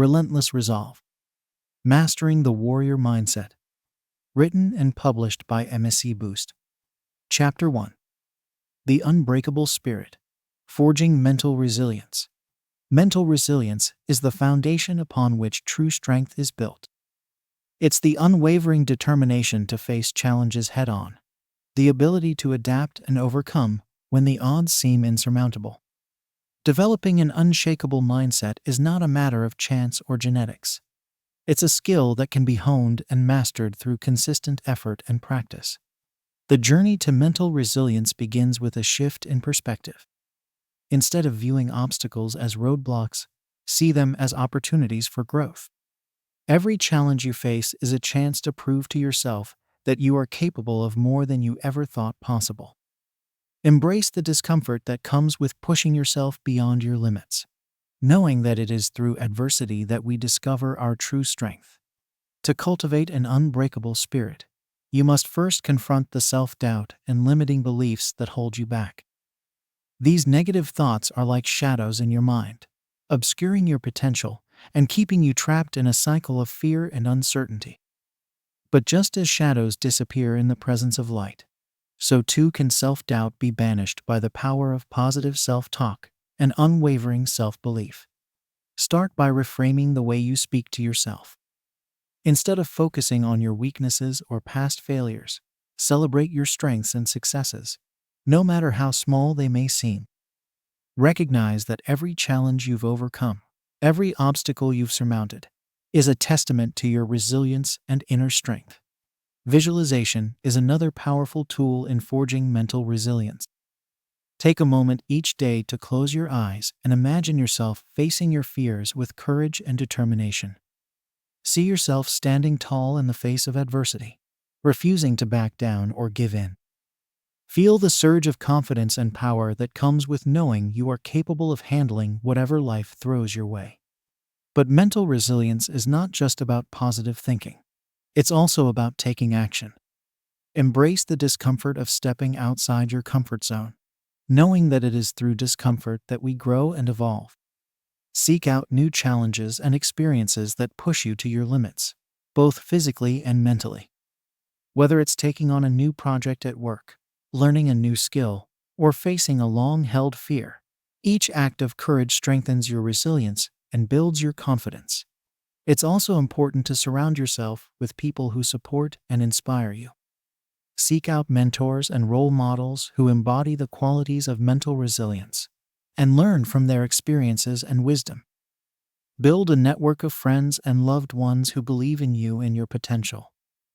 Relentless Resolve, Mastering the Warrior Mindset. Written and published by MSC Boost. Chapter 1. The Unbreakable Spirit. Forging Mental Resilience. Mental resilience is the foundation upon which true strength is built. It's the unwavering determination to face challenges head-on, the ability to adapt and overcome when the odds seem insurmountable. Developing an unshakable mindset is not a matter of chance or genetics. It's a skill that can be honed and mastered through consistent effort and practice. The journey to mental resilience begins with a shift in perspective. Instead of viewing obstacles as roadblocks, see them as opportunities for growth. Every challenge you face is a chance to prove to yourself that you are capable of more than you ever thought possible. Embrace the discomfort that comes with pushing yourself beyond your limits, knowing that it is through adversity that we discover our true strength. To cultivate an unbreakable spirit, you must first confront the self-doubt and limiting beliefs that hold you back. These negative thoughts are like shadows in your mind, obscuring your potential and keeping you trapped in a cycle of fear and uncertainty. But just as shadows disappear in the presence of light, so too can self-doubt be banished by the power of positive self-talk and unwavering self-belief. Start by reframing the way you speak to yourself. Instead of focusing on your weaknesses or past failures, celebrate your strengths and successes, no matter how small they may seem. Recognize that every challenge you've overcome, every obstacle you've surmounted, is a testament to your resilience and inner strength. Visualization is another powerful tool in forging mental resilience. Take a moment each day to close your eyes and imagine yourself facing your fears with courage and determination. See yourself standing tall in the face of adversity, refusing to back down or give in. Feel the surge of confidence and power that comes with knowing you are capable of handling whatever life throws your way. But mental resilience is not just about positive thinking. It's also about taking action. Embrace the discomfort of stepping outside your comfort zone, knowing that it is through discomfort that we grow and evolve. Seek out new challenges and experiences that push you to your limits, both physically and mentally. Whether it's taking on a new project at work, learning a new skill, or facing a long-held fear, each act of courage strengthens your resilience and builds your confidence. It's also important to surround yourself with people who support and inspire you. Seek out mentors and role models who embody the qualities of mental resilience, and learn from their experiences and wisdom. Build a network of friends and loved ones who believe in you and your potential,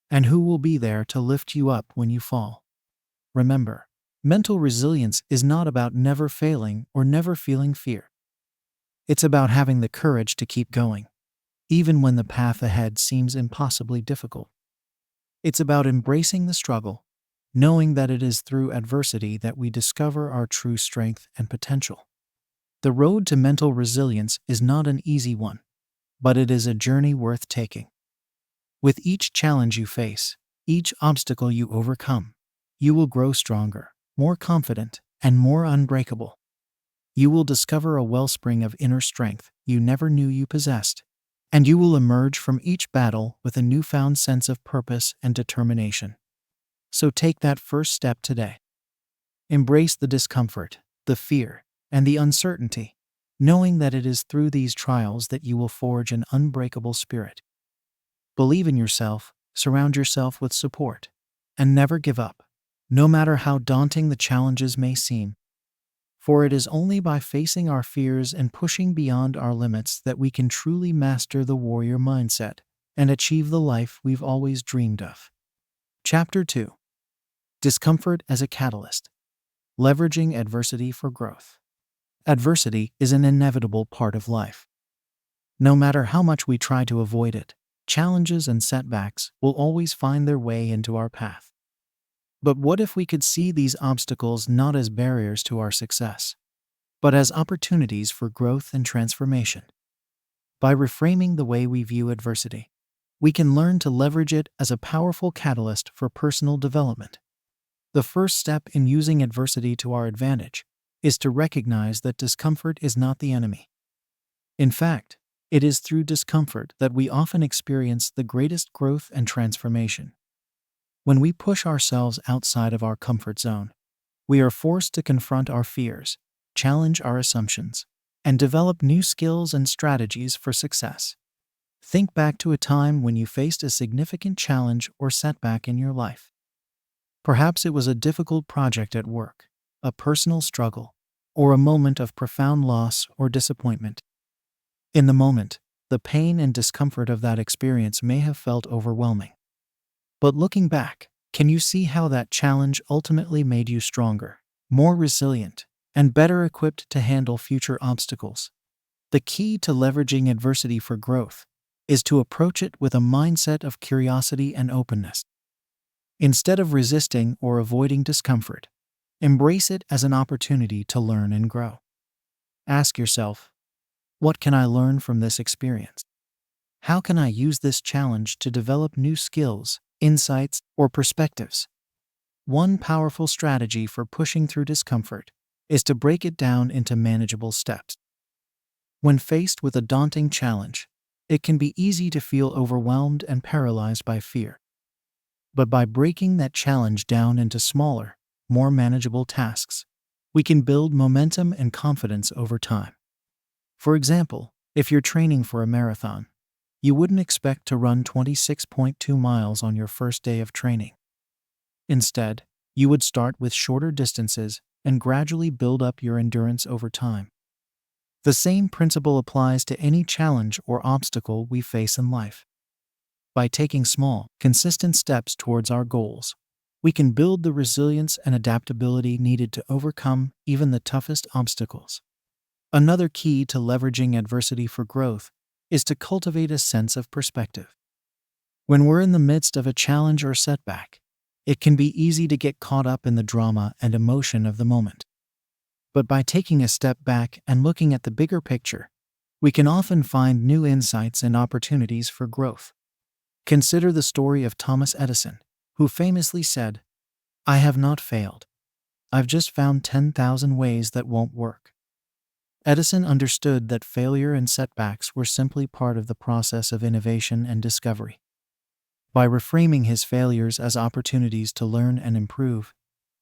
and who will be there to lift you up when you fall. Remember, mental resilience is not about never failing or never feeling fear. It's about having the courage to keep going, even when the path ahead seems impossibly difficult. It's about embracing the struggle, knowing that it is through adversity that we discover our true strength and potential. The road to mental resilience is not an easy one, but it is a journey worth taking. With each challenge you face, each obstacle you overcome, you will grow stronger, more confident, and more unbreakable. You will discover a wellspring of inner strength you never knew you possessed, and you will emerge from each battle with a newfound sense of purpose and determination. So take that first step today. Embrace the discomfort, the fear, and the uncertainty, knowing that it is through these trials that you will forge an unbreakable spirit. Believe in yourself, surround yourself with support, and never give up, no matter how daunting the challenges may seem. For it is only by facing our fears and pushing beyond our limits that we can truly master the warrior mindset and achieve the life we've always dreamed of. Chapter 2. Discomfort as a Catalyst. Leveraging Adversity for Growth. Adversity is an inevitable part of life. No matter how much we try to avoid it, challenges and setbacks will always find their way into our path. But what if we could see these obstacles not as barriers to our success, but as opportunities for growth and transformation? By reframing the way we view adversity, we can learn to leverage it as a powerful catalyst for personal development. The first step in using adversity to our advantage is to recognize that discomfort is not the enemy. In fact, It is through discomfort that we often experience the greatest growth and transformation. When we push ourselves outside of our comfort zone, we are forced to confront our fears, challenge our assumptions, and develop new skills and strategies for success. Think back to a time when you faced a significant challenge or setback in your life. Perhaps it was a difficult project at work, a personal struggle, or a moment of profound loss or disappointment. In the moment, the pain and discomfort of that experience may have felt overwhelming. But looking back, can you see how that challenge ultimately made you stronger, more resilient, and better equipped to handle future obstacles? The key to leveraging adversity for growth is to approach it with a mindset of curiosity and openness. Instead of resisting or avoiding discomfort, embrace it as an opportunity to learn and grow. Ask yourself, what can I learn from this experience? How can I use this challenge to develop new skills, insights, or perspectives? One powerful strategy for pushing through discomfort is to break it down into manageable steps. When faced with a daunting challenge, it can be easy to feel overwhelmed and paralyzed by fear. But by breaking that challenge down into smaller, more manageable tasks, we can build momentum and confidence over time. For example, if you're training for a marathon, you wouldn't expect to run 26.2 miles on your first day of training. Instead, you would start with shorter distances and gradually build up your endurance over time. The same principle applies to any challenge or obstacle we face in life. By taking small, consistent steps towards our goals, we can build the resilience and adaptability needed to overcome even the toughest obstacles. Another key to leveraging adversity for growth is to cultivate a sense of perspective. When we're in the midst of a challenge or setback, it can be easy to get caught up in the drama and emotion of the moment. But by taking a step back and looking at the bigger picture, we can often find new insights and opportunities for growth. Consider the story of Thomas Edison, who famously said, "I have not failed. I've just found 10,000 ways that won't work." Edison understood that failure and setbacks were simply part of the process of innovation and discovery. By reframing his failures as opportunities to learn and improve,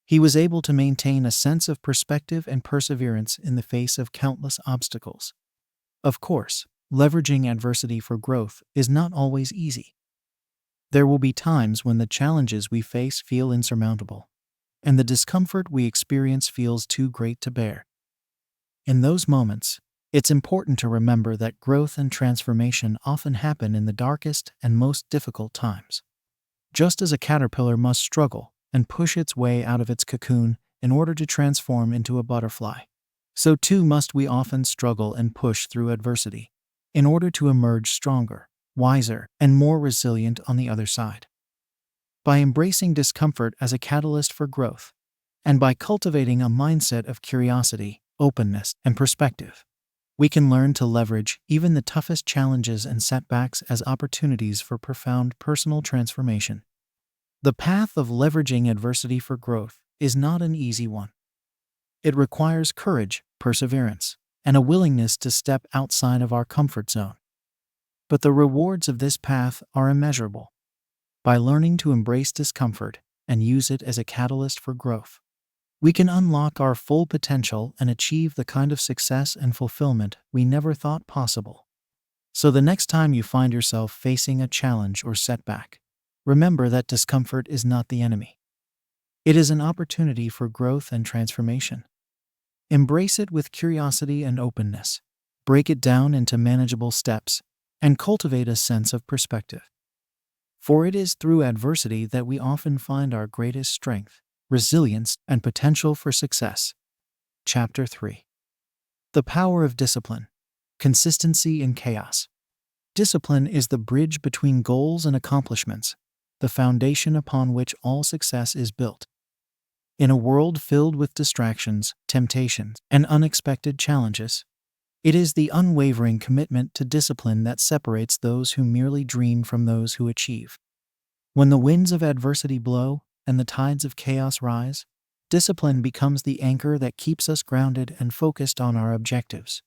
he was able to maintain a sense of perspective and perseverance in the face of countless obstacles. Of course, leveraging adversity for growth is not always easy. There will be times when the challenges we face feel insurmountable, and the discomfort we experience feels too great to bear. In those moments, it's important to remember that growth and transformation often happen in the darkest and most difficult times. Just as a caterpillar must struggle and push its way out of its cocoon in order to transform into a butterfly, so too must we often struggle and push through adversity in order to emerge stronger, wiser, and more resilient on the other side. By embracing discomfort as a catalyst for growth, and by cultivating a mindset of curiosity, openness, and perspective, we can learn to leverage even the toughest challenges and setbacks as opportunities for profound personal transformation. The path of leveraging adversity for growth is not an easy one. It requires courage, perseverance, and a willingness to step outside of our comfort zone. But the rewards of this path are immeasurable. By learning to embrace discomfort and use it as a catalyst for growth, we can unlock our full potential and achieve the kind of success and fulfillment we never thought possible. So the next time you find yourself facing a challenge or setback, remember that discomfort is not the enemy. It is an opportunity for growth and transformation. Embrace it with curiosity and openness, break it down into manageable steps, and cultivate a sense of perspective. For it is through adversity that we often find our greatest strength, resilience, and potential for success. Chapter 3. The Power of Discipline. Consistency in Chaos. Discipline is the bridge between goals and accomplishments, the foundation upon which all success is built. In a world filled with distractions, temptations, and unexpected challenges, it is the unwavering commitment to discipline that separates those who merely dream from those who achieve. When the winds of adversity blow and the tides of chaos rise, discipline becomes the anchor that keeps us grounded and focused on our objectives.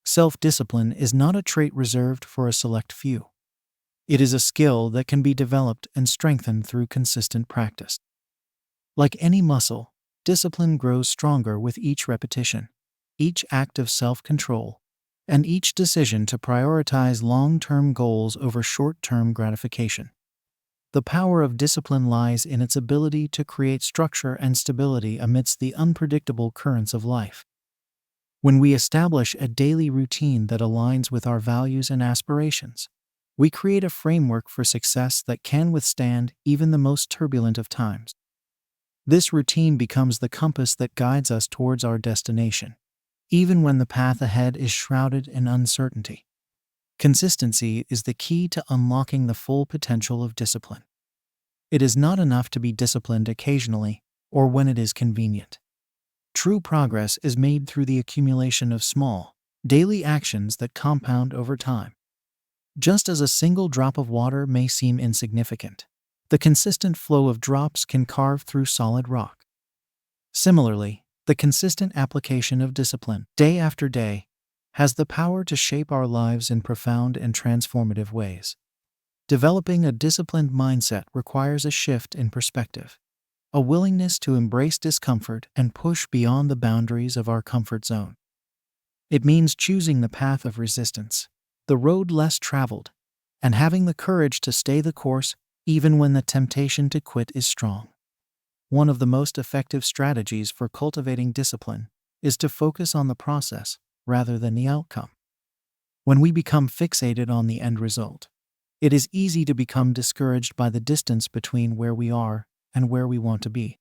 Self-discipline is not a trait reserved for a select few. It is a skill that can be developed and strengthened through consistent practice. Like any muscle, discipline grows stronger with each repetition, each act of self-control, and each decision to prioritize long-term goals over short-term gratification. The power of discipline lies in its ability to create structure and stability amidst the unpredictable currents of life. When we establish a daily routine that aligns with our values and aspirations, we create a framework for success that can withstand even the most turbulent of times. This routine becomes the compass that guides us towards our destination, even when the path ahead is shrouded in uncertainty. Consistency is the key to unlocking the full potential of discipline. It is not enough to be disciplined occasionally or when it is convenient. True progress is made through the accumulation of small, daily actions that compound over time. Just as a single drop of water may seem insignificant, the consistent flow of drops can carve through solid rock. Similarly, the consistent application of discipline, day after day, has the power to shape our lives in profound and transformative ways. Developing a disciplined mindset requires a shift in perspective, a willingness to embrace discomfort and push beyond the boundaries of our comfort zone. It means choosing the path of resistance, the road less traveled, and having the courage to stay the course even when the temptation to quit is strong. One of the most effective strategies for cultivating discipline is to focus on the process rather than the outcome. When we become fixated on the end result, it is easy to become discouraged by the distance between where we are and where we want to be.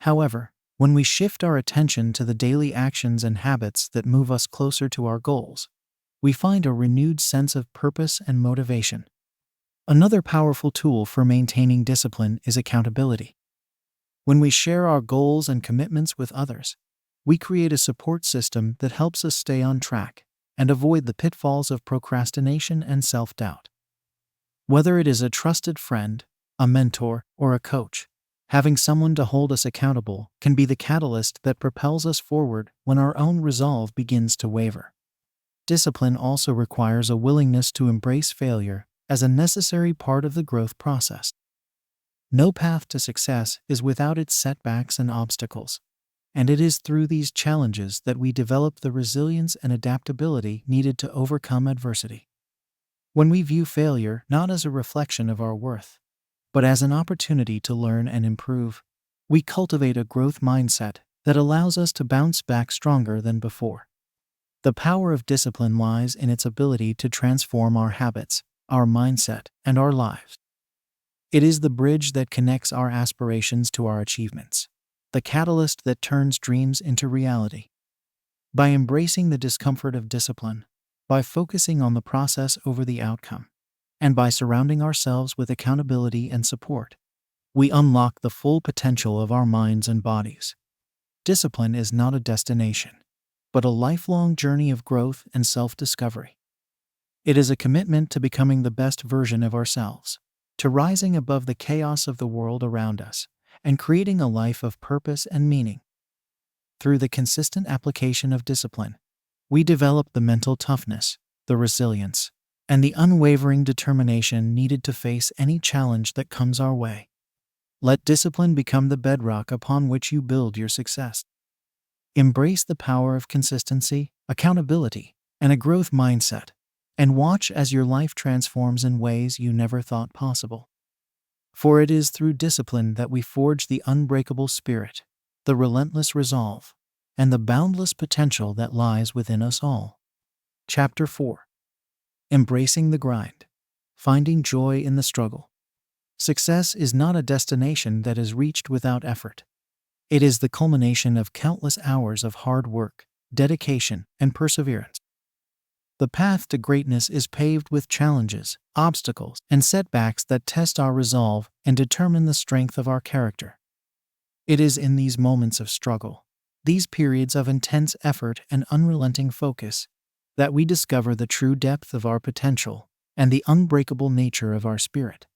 However, when we shift our attention to the daily actions and habits that move us closer to our goals, we find a renewed sense of purpose and motivation. Another powerful tool for maintaining discipline is accountability. When we share our goals and commitments with others, we create a support system that helps us stay on track and avoid the pitfalls of procrastination and self-doubt. Whether it is a trusted friend, a mentor, or a coach, having someone to hold us accountable can be the catalyst that propels us forward when our own resolve begins to waver. Discipline also requires a willingness to embrace failure as a necessary part of the growth process. No path to success is without its setbacks and obstacles, and it is through these challenges that we develop the resilience and adaptability needed to overcome adversity. When we view failure not as a reflection of our worth, but as an opportunity to learn and improve, we cultivate a growth mindset that allows us to bounce back stronger than before. The power of discipline lies in its ability to transform our habits, our mindset, and our lives. It is the bridge that connects our aspirations to our achievements, the catalyst that turns dreams into reality. By embracing the discomfort of discipline, by focusing on the process over the outcome, and by surrounding ourselves with accountability and support, we unlock the full potential of our minds and bodies. Discipline is not a destination, but a lifelong journey of growth and self-discovery. It is a commitment to becoming the best version of ourselves, to rising above the chaos of the world around us, and creating a life of purpose and meaning. Through the consistent application of discipline, we develop the mental toughness, the resilience, and the unwavering determination needed to face any challenge that comes our way. Let discipline become the bedrock upon which you build your success. Embrace the power of consistency, accountability, and a growth mindset, and watch as your life transforms in ways you never thought possible. For it is through discipline that we forge the unbreakable spirit, the relentless resolve, and the boundless potential that lies within us all. Chapter 4. Embracing the grind. Finding joy in the struggle. Success is not a destination that is reached without effort. It is the culmination of countless hours of hard work, dedication, and perseverance. The path to greatness is paved with challenges, obstacles, and setbacks that test our resolve and determine the strength of our character. It is in these moments of struggle, these periods of intense effort and unrelenting focus, that we discover the true depth of our potential and the unbreakable nature of our spirit.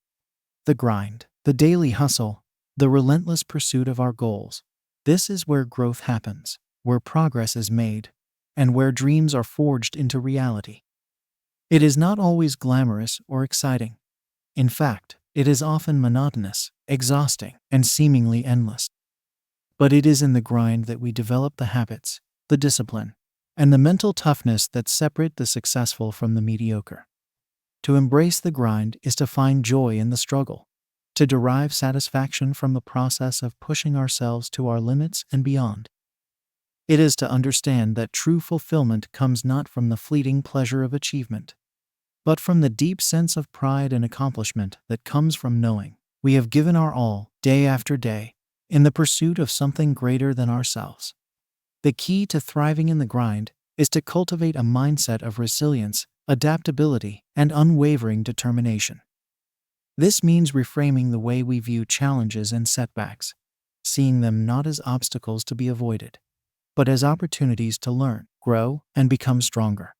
The grind, the daily hustle, the relentless pursuit of our goals. This is where growth happens, where progress is made, and where dreams are forged into reality. It is not always glamorous or exciting. In fact, it is often monotonous, exhausting, and seemingly endless. But it is in the grind that we develop the habits, the discipline, and the mental toughness that separate the successful from the mediocre. To embrace the grind is to find joy in the struggle, to derive satisfaction from the process of pushing ourselves to our limits and beyond. It is to understand that true fulfillment comes not from the fleeting pleasure of achievement, but from the deep sense of pride and accomplishment that comes from knowing we have given our all, day after day, in the pursuit of something greater than ourselves. The key to thriving in the grind is to cultivate a mindset of resilience, adaptability, and unwavering determination. This means reframing the way we view challenges and setbacks, seeing them not as obstacles to be avoided, but as opportunities to learn, grow, and become stronger.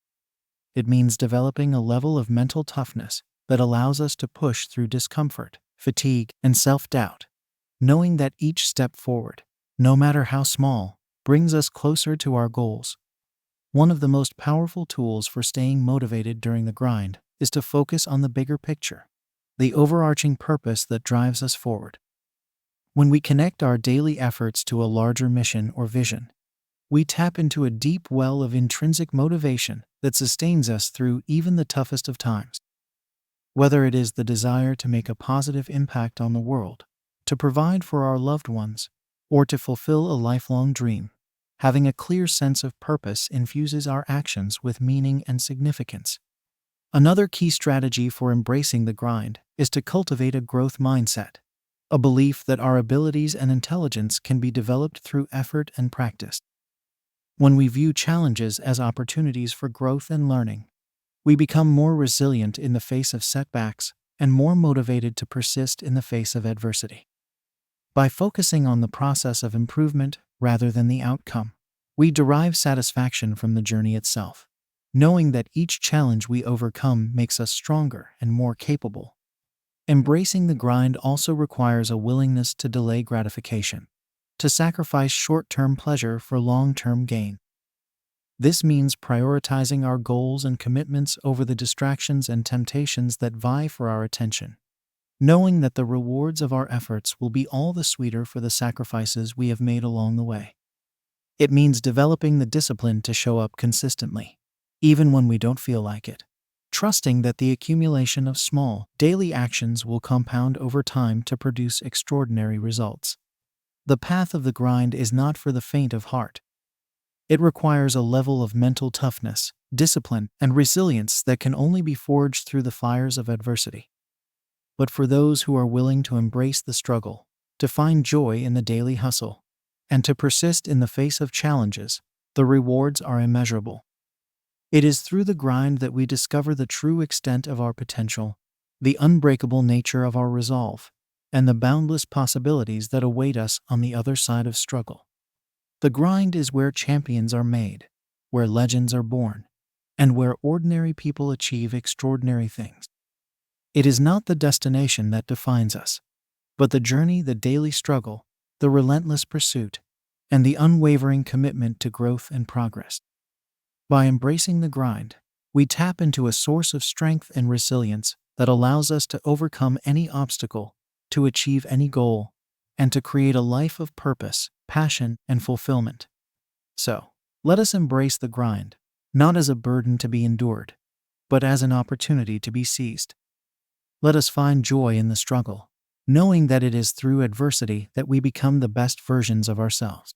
It means developing a level of mental toughness that allows us to push through discomfort, fatigue, and self-doubt, knowing that each step forward, no matter how small, brings us closer to our goals. One of the most powerful tools for staying motivated during the grind is to focus on the bigger picture, the overarching purpose that drives us forward. When we connect our daily efforts to a larger mission or vision, we tap into a deep well of intrinsic motivation that sustains us through even the toughest of times. Whether it is the desire to make a positive impact on the world, to provide for our loved ones, or to fulfill a lifelong dream, having a clear sense of purpose infuses our actions with meaning and significance. Another key strategy for embracing the grind is to cultivate a growth mindset, a belief that our abilities and intelligence can be developed through effort and practice. When we view challenges as opportunities for growth and learning, we become more resilient in the face of setbacks and more motivated to persist in the face of adversity. By focusing on the process of improvement rather than the outcome, we derive satisfaction from the journey itself, knowing that each challenge we overcome makes us stronger and more capable. Embracing the grind also requires a willingness to delay gratification, to sacrifice short-term pleasure for long-term gain. This means prioritizing our goals and commitments over the distractions and temptations that vie for our attention, knowing that the rewards of our efforts will be all the sweeter for the sacrifices we have made along the way. It means developing the discipline to show up consistently, even when we don't feel like it, trusting that the accumulation of small, daily actions will compound over time to produce extraordinary results. The path of the grind is not for the faint of heart. It requires a level of mental toughness, discipline, and resilience that can only be forged through the fires of adversity. But for those who are willing to embrace the struggle, to find joy in the daily hustle, and to persist in the face of challenges, the rewards are immeasurable. It is through the grind that we discover the true extent of our potential, the unbreakable nature of our resolve, and the boundless possibilities that await us on the other side of struggle. The grind is where champions are made, where legends are born, and where ordinary people achieve extraordinary things. It is not the destination that defines us, but the journey, the daily struggle, the relentless pursuit, and the unwavering commitment to growth and progress. By embracing the grind, we tap into a source of strength and resilience that allows us to overcome any obstacle, to achieve any goal, and to create a life of purpose, passion, and fulfillment. So, let us embrace the grind, not as a burden to be endured, but as an opportunity to be seized. Let us find joy in the struggle, knowing that it is through adversity that we become the best versions of ourselves.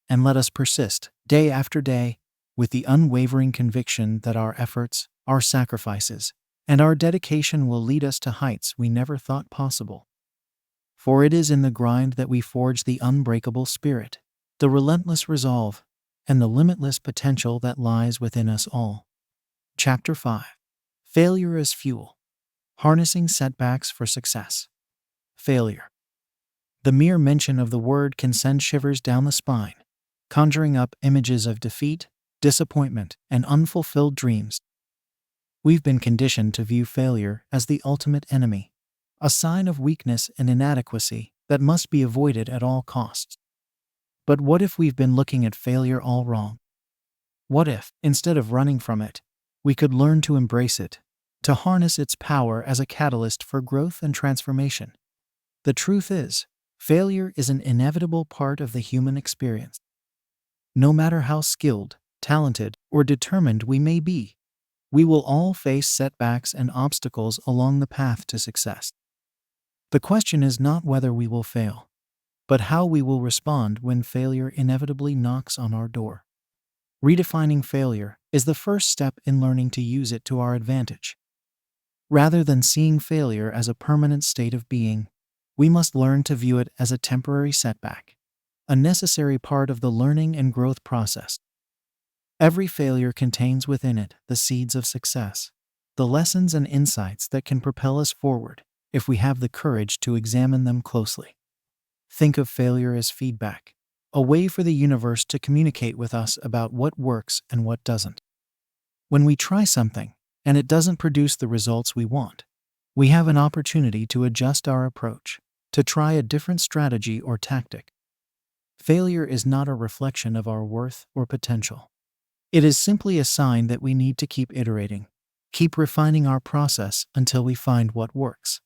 And let us persist, day after day, with the unwavering conviction that our efforts, our sacrifices, and our dedication will lead us to heights we never thought possible. For it is in the grind that we forge the unbreakable spirit, the relentless resolve, and the limitless potential that lies within us all. Chapter 5. Failure as Fuel. Harnessing Setbacks for Success. Failure. The mere mention of the word can send shivers down the spine, conjuring up images of defeat, disappointment, and unfulfilled dreams. We've been conditioned to view failure as the ultimate enemy, a sign of weakness and inadequacy that must be avoided at all costs. But what if we've been looking at failure all wrong? What if, instead of running from it, we could learn to embrace it, to harness its power as a catalyst for growth and transformation? The truth is, failure is an inevitable part of the human experience. No matter how skilled, talented, or determined we may be, we will all face setbacks and obstacles along the path to success. The question is not whether we will fail, but how we will respond when failure inevitably knocks on our door. Redefining failure is the first step in learning to use it to our advantage. Rather than seeing failure as a permanent state of being, we must learn to view it as a temporary setback, a necessary part of the learning and growth process. Every failure contains within it the seeds of success, the lessons and insights that can propel us forward if we have the courage to examine them closely. Think of failure as feedback, a way for the universe to communicate with us about what works and what doesn't. When we try something and it doesn't produce the results we want, we have an opportunity to adjust our approach, to try a different strategy or tactic. Failure is not a reflection of our worth or potential. It is simply a sign that we need to keep iterating, keep refining our process until we find what works.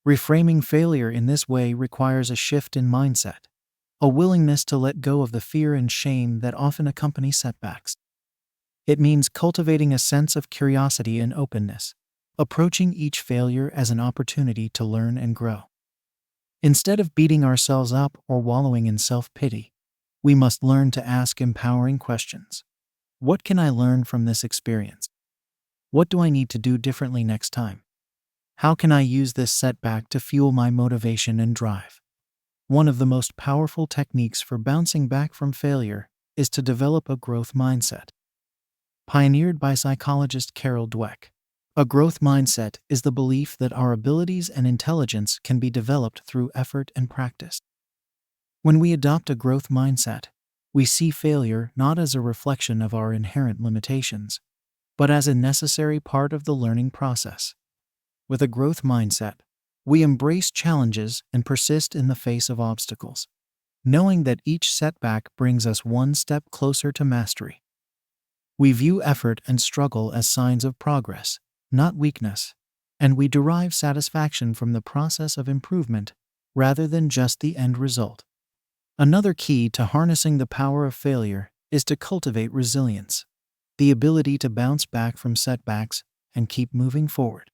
Reframing failure in this way requires a shift in mindset, a willingness to let go of the fear and shame that often accompany setbacks. It means cultivating a sense of curiosity and openness, approaching each failure as an opportunity to learn and grow. Instead of beating ourselves up or wallowing in self-pity, we must learn to ask empowering questions. What can I learn from this experience? What do I need to do differently next time? How can I use this setback to fuel my motivation and drive? One of the most powerful techniques for bouncing back from failure is to develop a growth mindset. Pioneered by psychologist Carol Dweck, a growth mindset is the belief that our abilities and intelligence can be developed through effort and practice. When we adopt a growth mindset, we see failure not as a reflection of our inherent limitations, but as a necessary part of the learning process. With a growth mindset, we embrace challenges and persist in the face of obstacles, knowing that each setback brings us one step closer to mastery. We view effort and struggle as signs of progress, not weakness, and we derive satisfaction from the process of improvement rather than just the end result. Another key to harnessing the power of failure is to cultivate resilience, the ability to bounce back from setbacks and keep moving forward.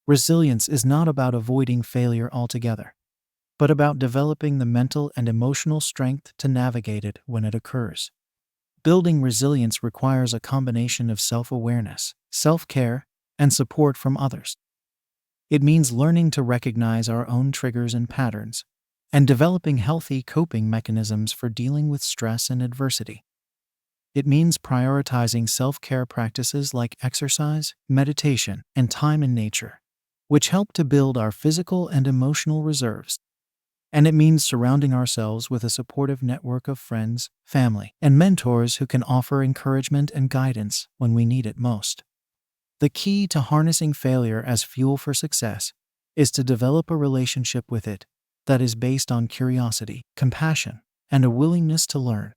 Resilience is not about avoiding failure altogether, but about developing the mental and emotional strength to navigate it when it occurs. Building resilience requires a combination of self-awareness, self-care, and support from others. It means learning to recognize our own triggers and patterns, and developing healthy coping mechanisms for dealing with stress and adversity. It means prioritizing self-care practices like exercise, meditation, and time in nature, which help to build our physical and emotional reserves. And it means surrounding ourselves with a supportive network of friends, family, and mentors who can offer encouragement and guidance when we need it most. The key to harnessing failure as fuel for success is to develop a relationship with it that is based on curiosity, compassion, and a willingness to learn.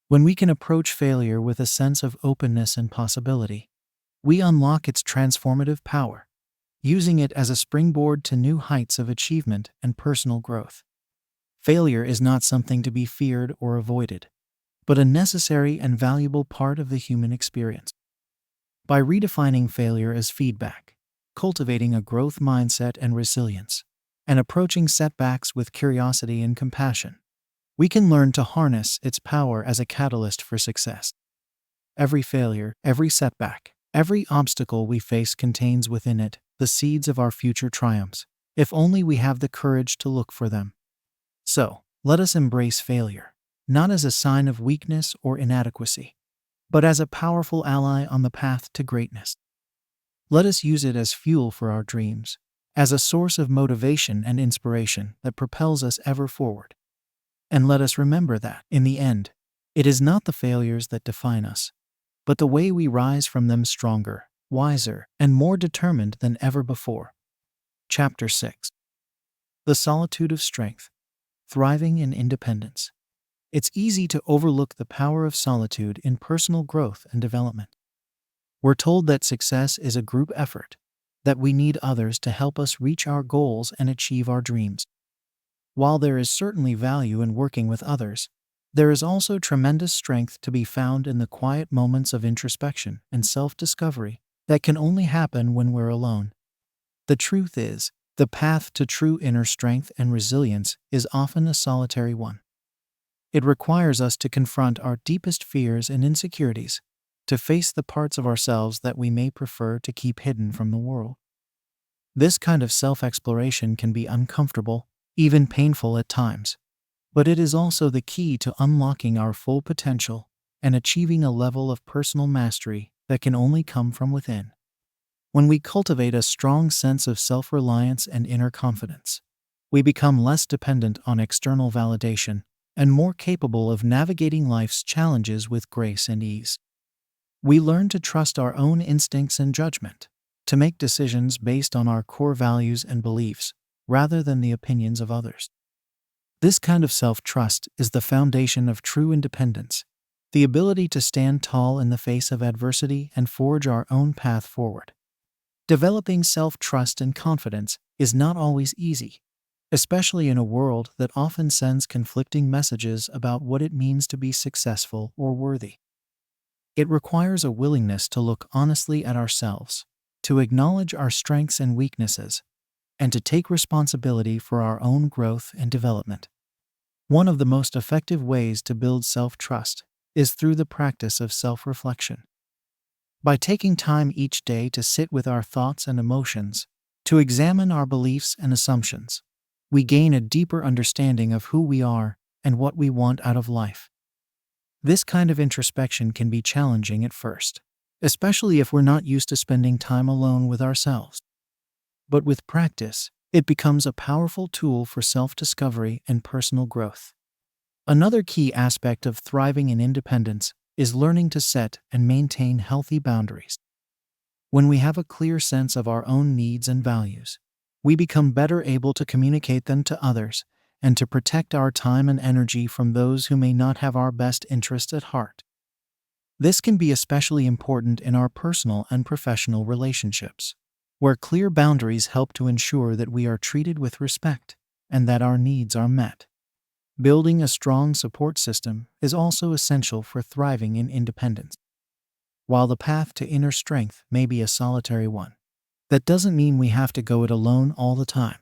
When we can approach failure with a sense of openness and possibility, we unlock its transformative power, using it as a springboard to new heights of achievement and personal growth. Failure is not something to be feared or avoided, but a necessary and valuable part of the human experience. By redefining failure as feedback, cultivating a growth mindset and resilience, and approaching setbacks with curiosity and compassion, we can learn to harness its power as a catalyst for success. Every failure, every setback, every obstacle we face contains within it the seeds of our future triumphs, if only we have the courage to look for them. So, let us embrace failure, not as a sign of weakness or inadequacy, but as a powerful ally on the path to greatness. Let us use it as fuel for our dreams, as a source of motivation and inspiration that propels us ever forward. And let us remember that, in the end, it is not the failures that define us, but the way we rise from them stronger, wiser, and more determined than ever before. Chapter 6. The Solitude of Strength. Thriving in Independence. It's easy to overlook the power of solitude in personal growth and development. We're told that success is a group effort, that we need others to help us reach our goals and achieve our dreams. While there is certainly value in working with others, there is also tremendous strength to be found in the quiet moments of introspection and self-discovery that can only happen when we're alone. The truth is, the path to true inner strength and resilience is often a solitary one. It requires us to confront our deepest fears and insecurities, to face the parts of ourselves that we may prefer to keep hidden from the world. This kind of self-exploration can be uncomfortable, even painful at times, but it is also the key to unlocking our full potential and achieving a level of personal mastery that can only come from within. When we cultivate a strong sense of self-reliance and inner confidence, we become less dependent on external validation and more capable of navigating life's challenges with grace and ease. We learn to trust our own instincts and judgment, to make decisions based on our core values and beliefs, rather than the opinions of others. This kind of self-trust is the foundation of true independence, the ability to stand tall in the face of adversity and forge our own path forward. Developing self-trust and confidence is not always easy, especially in a world that often sends conflicting messages about what it means to be successful or worthy. It requires a willingness to look honestly at ourselves, to acknowledge our strengths and weaknesses, and to take responsibility for our own growth and development. One of the most effective ways to build self-trust is through the practice of self-reflection. By taking time each day to sit with our thoughts and emotions, to examine our beliefs and assumptions, we gain a deeper understanding of who we are and what we want out of life. This kind of introspection can be challenging at first, especially if we're not used to spending time alone with ourselves. But with practice, it becomes a powerful tool for self-discovery and personal growth. Another key aspect of thriving in independence is learning to set and maintain healthy boundaries. When we have a clear sense of our own needs and values, we become better able to communicate them to others and to protect our time and energy from those who may not have our best interests at heart. This can be especially important in our personal and professional relationships, where clear boundaries help to ensure that we are treated with respect and that our needs are met. Building a strong support system is also essential for thriving in independence. While the path to inner strength may be a solitary one, that doesn't mean we have to go it alone all the time.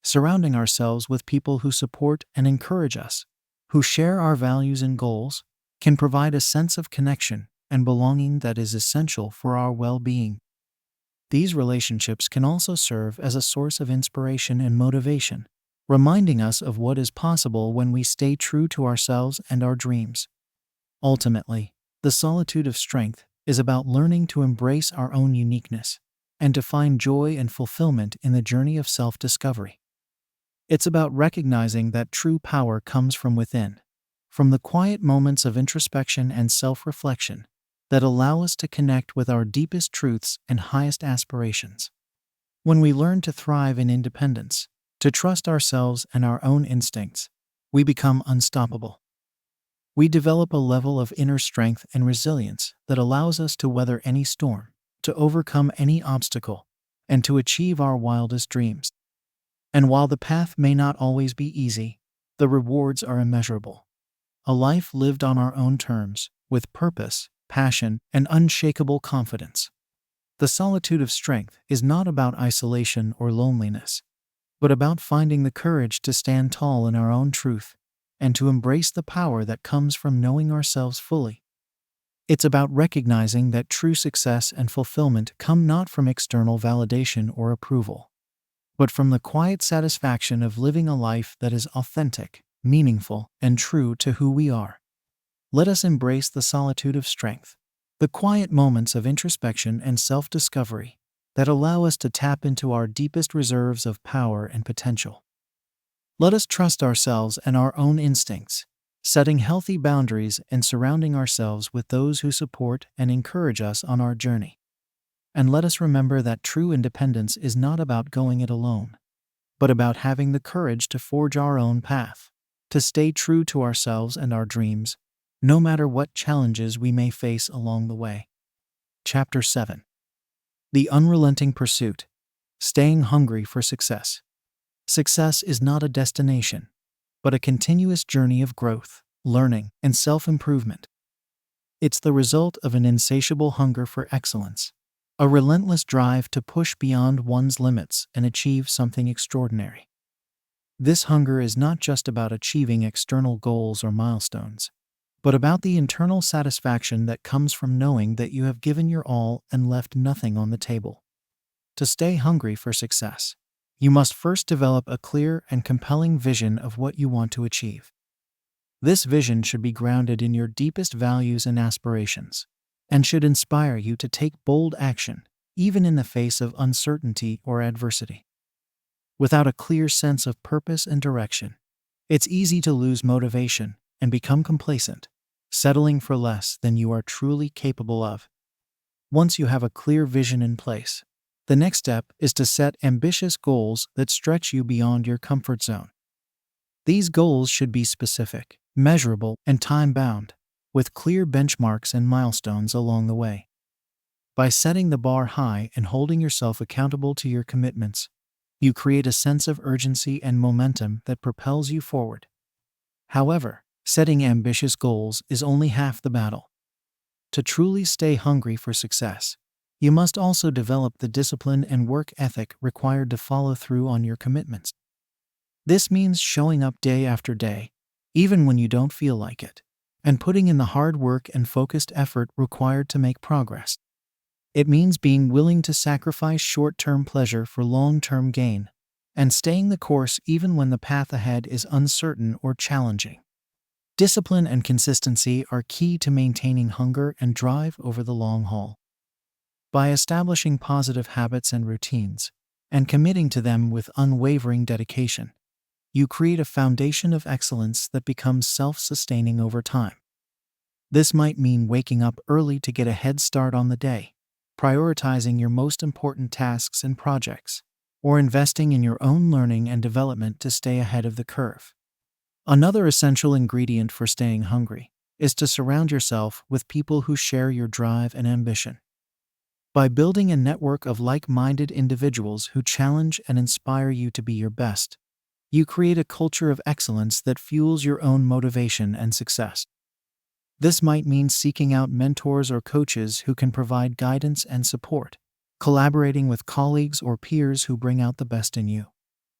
Surrounding ourselves with people who support and encourage us, who share our values and goals, can provide a sense of connection and belonging that is essential for our well-being. These relationships can also serve as a source of inspiration and motivation, reminding us of what is possible when we stay true to ourselves and our dreams. Ultimately, the solitude of strength is about learning to embrace our own uniqueness and to find joy and fulfillment in the journey of self-discovery. It's about recognizing that true power comes from within, from the quiet moments of introspection and self-reflection that allow us to connect with our deepest truths and highest aspirations. When we learn to thrive in independence, to trust ourselves and our own instincts, we become unstoppable. We develop a level of inner strength and resilience that allows us to weather any storm, to overcome any obstacle, and to achieve our wildest dreams. And while the path may not always be easy, the rewards are immeasurable. A life lived on our own terms, with purpose, passion, and unshakable confidence. The solitude of strength is not about isolation or loneliness, but about finding the courage to stand tall in our own truth and to embrace the power that comes from knowing ourselves fully. It's about recognizing that true success and fulfillment come not from external validation or approval, but from the quiet satisfaction of living a life that is authentic, meaningful, and true to who we are. Let us embrace the solitude of strength, the quiet moments of introspection and self-discovery that allow us to tap into our deepest reserves of power and potential. Let us trust ourselves and our own instincts, setting healthy boundaries and surrounding ourselves with those who support and encourage us on our journey. And let us remember that true independence is not about going it alone, but about having the courage to forge our own path, to stay true to ourselves and our dreams, no matter what challenges we may face along the way. Chapter 7. The Unrelenting Pursuit. Staying Hungry for Success. Success is not a destination, but a continuous journey of growth, learning, and self-improvement. It's the result of an insatiable hunger for excellence, a relentless drive to push beyond one's limits and achieve something extraordinary. This hunger is not just about achieving external goals or milestones, but about the internal satisfaction that comes from knowing that you have given your all and left nothing on the table. To stay hungry for success, you must first develop a clear and compelling vision of what you want to achieve. This vision should be grounded in your deepest values and aspirations, and should inspire you to take bold action, even in the face of uncertainty or adversity. Without a clear sense of purpose and direction, it's easy to lose motivation and become complacent, settling for less than you are truly capable of. Once you have a clear vision in place, the next step is to set ambitious goals that stretch you beyond your comfort zone. These goals should be specific, measurable, and time-bound, with clear benchmarks and milestones along the way. By setting the bar high and holding yourself accountable to your commitments, you create a sense of urgency and momentum that propels you forward. However, setting ambitious goals is only half the battle. To truly stay hungry for success, you must also develop the discipline and work ethic required to follow through on your commitments. This means showing up day after day, even when you don't feel like it, and putting in the hard work and focused effort required to make progress. It means being willing to sacrifice short-term pleasure for long-term gain, and staying the course even when the path ahead is uncertain or challenging. Discipline and consistency are key to maintaining hunger and drive over the long haul. By establishing positive habits and routines, and committing to them with unwavering dedication, you create a foundation of excellence that becomes self-sustaining over time. This might mean waking up early to get a head start on the day, prioritizing your most important tasks and projects, or investing in your own learning and development to stay ahead of the curve. Another essential ingredient for staying hungry is to surround yourself with people who share your drive and ambition. By building a network of like-minded individuals who challenge and inspire you to be your best, you create a culture of excellence that fuels your own motivation and success. This might mean seeking out mentors or coaches who can provide guidance and support, collaborating with colleagues or peers who bring out the best in you,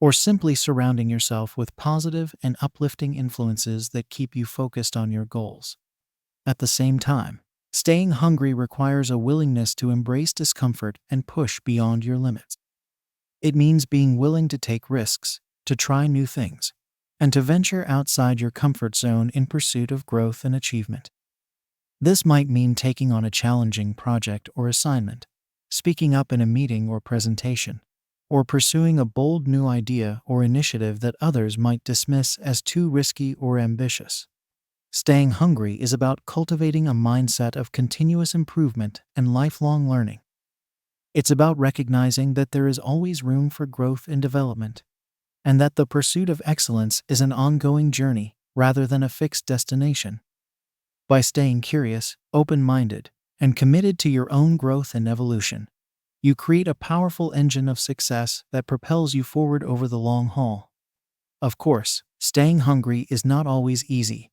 or simply surrounding yourself with positive and uplifting influences that keep you focused on your goals. At the same time, staying hungry requires a willingness to embrace discomfort and push beyond your limits. It means being willing to take risks, to try new things, and to venture outside your comfort zone in pursuit of growth and achievement. This might mean taking on a challenging project or assignment, speaking up in a meeting or presentation, or pursuing a bold new idea or initiative that others might dismiss as too risky or ambitious. Staying hungry is about cultivating a mindset of continuous improvement and lifelong learning. It's about recognizing that there is always room for growth and development, and that the pursuit of excellence is an ongoing journey rather than a fixed destination. By staying curious, open-minded, and committed to your own growth and evolution, you create a powerful engine of success that propels you forward over the long haul. Of course, staying hungry is not always easy,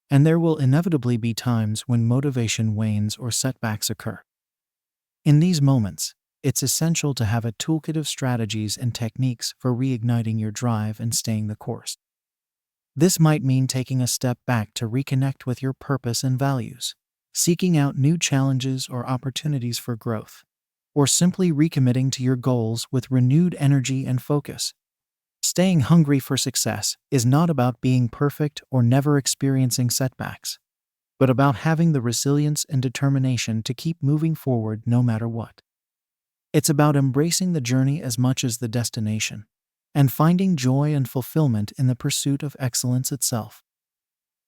and there will inevitably be times when motivation wanes or setbacks occur. In these moments, it's essential to have a toolkit of strategies and techniques for reigniting your drive and staying the course. This might mean taking a step back to reconnect with your purpose and values, seeking out new challenges or opportunities for growth, or simply recommitting to your goals with renewed energy and focus. Staying hungry for success is not about being perfect or never experiencing setbacks, but about having the resilience and determination to keep moving forward no matter what. It's about embracing the journey as much as the destination, and finding joy and fulfillment in the pursuit of excellence itself.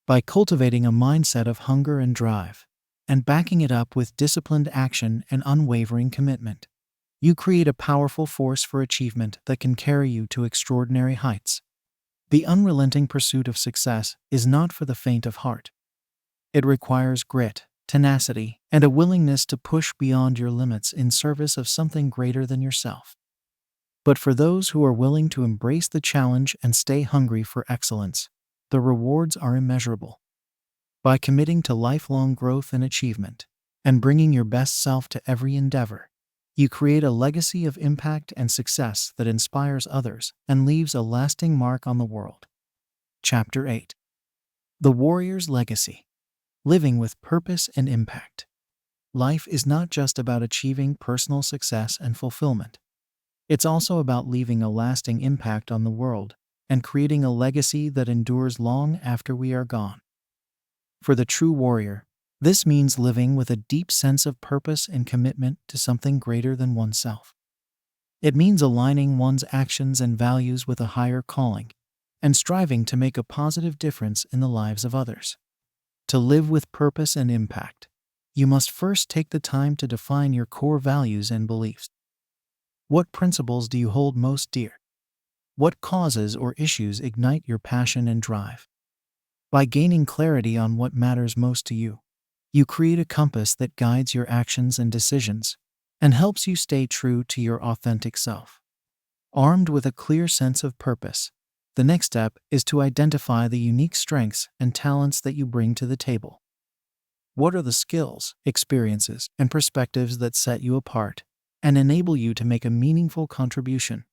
By cultivating a mindset of hunger and drive, and backing it up with disciplined action and unwavering commitment, you create a powerful force for achievement that can carry you to extraordinary heights. The unrelenting pursuit of success is not for the faint of heart. It requires grit, tenacity, and a willingness to push beyond your limits in service of something greater than yourself. But for those who are willing to embrace the challenge and stay hungry for excellence, the rewards are immeasurable. By committing to lifelong growth and achievement, and bringing your best self to every endeavor, you create a legacy of impact and success that inspires others and leaves a lasting mark on the world. Chapter 8. The Warrior's Legacy. Living with Purpose and Impact. Life is not just about achieving personal success and fulfillment. It's also about leaving a lasting impact on the world and creating a legacy that endures long after we are gone. For the true warrior, this means living with a deep sense of purpose and commitment to something greater than oneself. It means aligning one's actions and values with a higher calling and striving to make a positive difference in the lives of others. To live with purpose and impact, you must first take the time to define your core values and beliefs. What principles do you hold most dear? What causes or issues ignite your passion and drive? By gaining clarity on what matters most to you, you create a compass that guides your actions and decisions and helps you stay true to your authentic self. Armed with a clear sense of purpose, the next step is to identify the unique strengths and talents that you bring to the table. What are the skills, experiences, and perspectives that set you apart and enable you to make a meaningful contribution?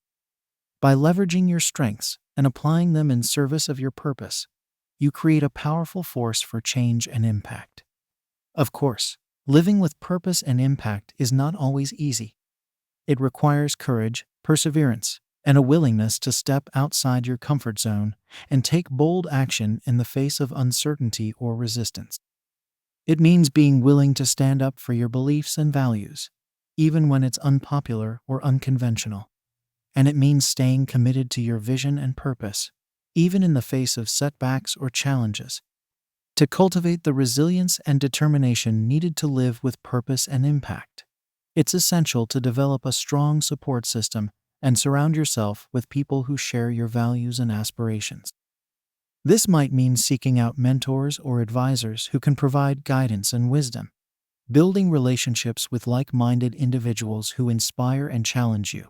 By leveraging your strengths and applying them in service of your purpose, you create a powerful force for change and impact. Of course, living with purpose and impact is not always easy. It requires courage, perseverance, and a willingness to step outside your comfort zone and take bold action in the face of uncertainty or resistance. It means being willing to stand up for your beliefs and values, even when it's unpopular or unconventional. And it means staying committed to your vision and purpose, even in the face of setbacks or challenges. To cultivate the resilience and determination needed to live with purpose and impact, it's essential to develop a strong support system and surround yourself with people who share your values and aspirations. This might mean seeking out mentors or advisors who can provide guidance and wisdom, building relationships with like-minded individuals who inspire and challenge you,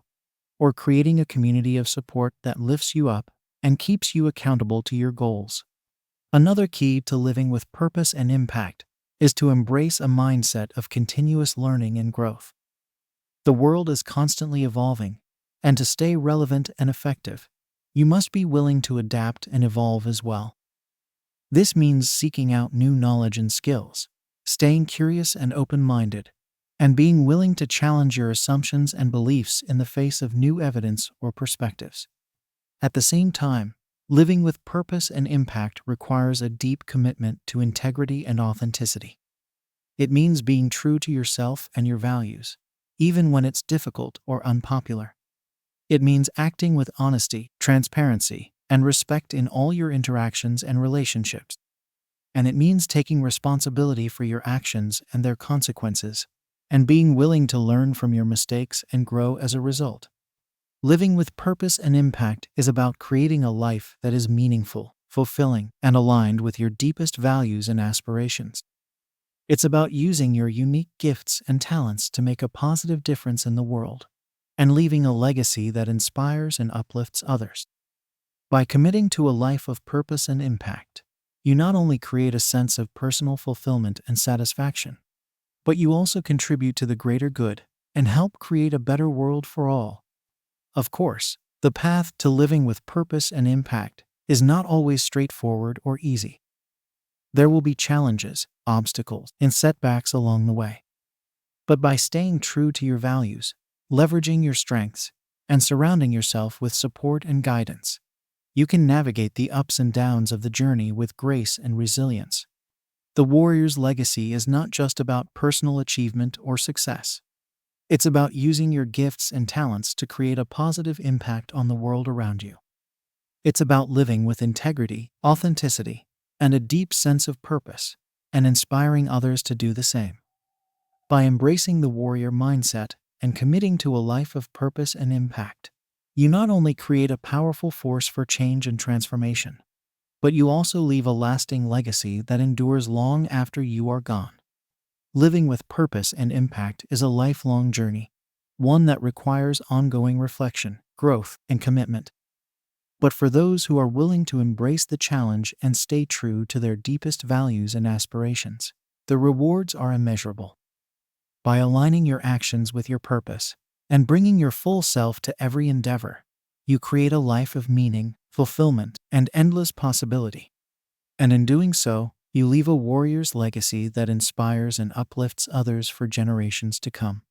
or creating a community of support that lifts you up and keeps you accountable to your goals. Another key to living with purpose and impact is to embrace a mindset of continuous learning and growth. The world is constantly evolving, and to stay relevant and effective, you must be willing to adapt and evolve as well. This means seeking out new knowledge and skills, staying curious and open-minded, and being willing to challenge your assumptions and beliefs in the face of new evidence or perspectives. At the same time, living with purpose and impact requires a deep commitment to integrity and authenticity. It means being true to yourself and your values, even when it's difficult or unpopular. It means acting with honesty, transparency, and respect in all your interactions and relationships. And it means taking responsibility for your actions and their consequences, and being willing to learn from your mistakes and grow as a result. Living with purpose and impact is about creating a life that is meaningful, fulfilling, and aligned with your deepest values and aspirations. It's about using your unique gifts and talents to make a positive difference in the world, and leaving a legacy that inspires and uplifts others. By committing to a life of purpose and impact, you not only create a sense of personal fulfillment and satisfaction, but you also contribute to the greater good and help create a better world for all. Of course, the path to living with purpose and impact is not always straightforward or easy. There will be challenges, obstacles, and setbacks along the way. But by staying true to your values, leveraging your strengths, and surrounding yourself with support and guidance, you can navigate the ups and downs of the journey with grace and resilience. The warrior's legacy is not just about personal achievement or success. It's about using your gifts and talents to create a positive impact on the world around you. It's about living with integrity, authenticity, and a deep sense of purpose, and inspiring others to do the same. By embracing the warrior mindset and committing to a life of purpose and impact, You not only create a powerful force for change and transformation, but you also leave a lasting legacy that endures long after you are gone. Living with purpose and impact is a lifelong journey, one that requires ongoing reflection, growth, and commitment. But for those who are willing to embrace the challenge and stay true to their deepest values and aspirations, the rewards are immeasurable. By aligning your actions with your purpose and bringing your full self to every endeavor, you create a life of meaning, fulfillment, and endless possibility. And in doing so, you leave a warrior's legacy that inspires and uplifts others for generations to come.